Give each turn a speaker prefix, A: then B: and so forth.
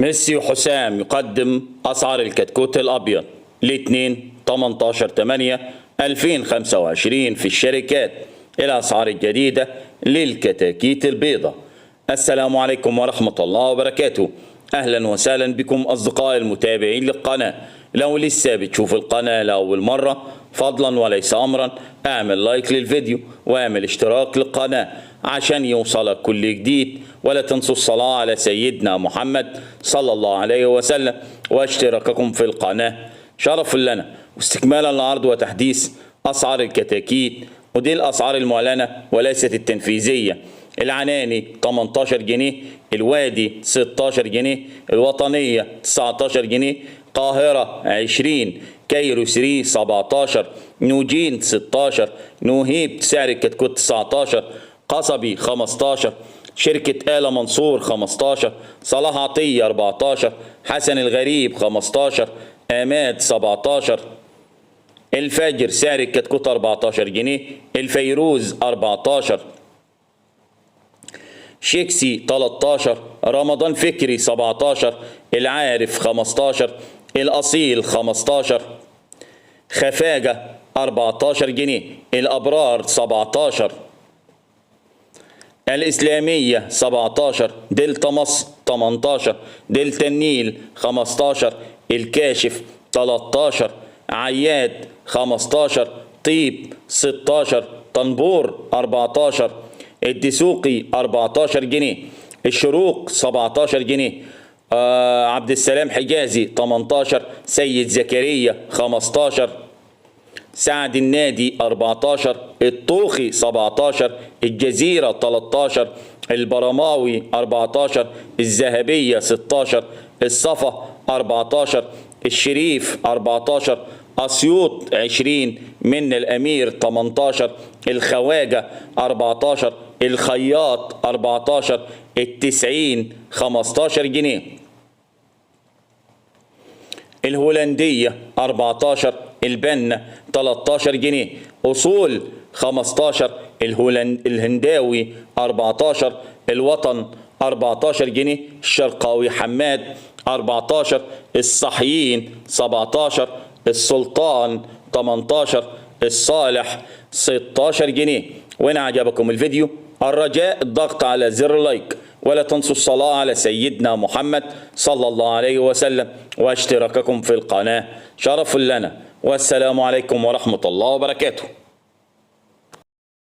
A: ميسي حسام يقدم أسعار الكتكوت الأبيض لاثنين 18/8/2025 في الشركات. الأسعار الجديدة للكتاكيت البيضاء. السلام عليكم ورحمة الله وبركاته. أهلا وسهلا بكم أصدقائي المتابعين للقناة. لو لسه بتشوف القناة لأول مرة فضلا وليس أمرا اعمل لايك للفيديو واعمل اشتراك للقناة عشان يوصلك كل جديد، ولا تنسوا الصلاة على سيدنا محمد صلى الله عليه وسلم واشتراككم في القناة شرف لنا. واستكمالا لعرض وتحديث أسعار الكتاكيت، ودي الأسعار المعلنة وليست التنفيذية. العناني 18 جنيه، الوادي 16 جنيه، الوطنية 19 جنيه، قاهرة 20، كايرو 3 17، نوجين 16، نوهيب سعر الكتكوت 19، قصبي 15، شركة آل منصور 15، صلاح عطية 14، حسن الغريب 15، آماد 17، الفجر سعر الكتكوت 14 جنيه، الفيروز 14، شيكسي 13، رمضان فكري 17، العارف 15، الأصيل 15، خفاجة 14 جنيه، الأبرار 17، الإسلامية 17، دلتا مصر 18، دلتا النيل 15، الكاشف 13، عياد 15، طيب 16، طنبور 14، الدسوقي 14 جنيه، الشروق 17 جنيه، عبد السلام حجازي 18، سيد زكريا 15، سعد النادي 14، الطوخي 17، الجزيرة 13، البرماوي 14، الذهبية 16، الصفا 14، الشريف 14، أسيوط 20، من الأمير 18، الخواجة 14، الخياط 14، التسعين 15 جنيه، الهولندية 14، البنة 13 جنيه، أصول 15، الهنداوي 14، الوطن 14 جنيه، الشرقاوي حماد 14، الصحيين 17، السلطان 18، الصالح 16 جنيه. وإن عجبكم الفيديو الرجاء الضغط على زر لايك، ولا تنسوا الصلاة على سيدنا محمد صلى الله عليه وسلم واشتراككم في القناة شرف لنا. والسلام عليكم ورحمة الله وبركاته.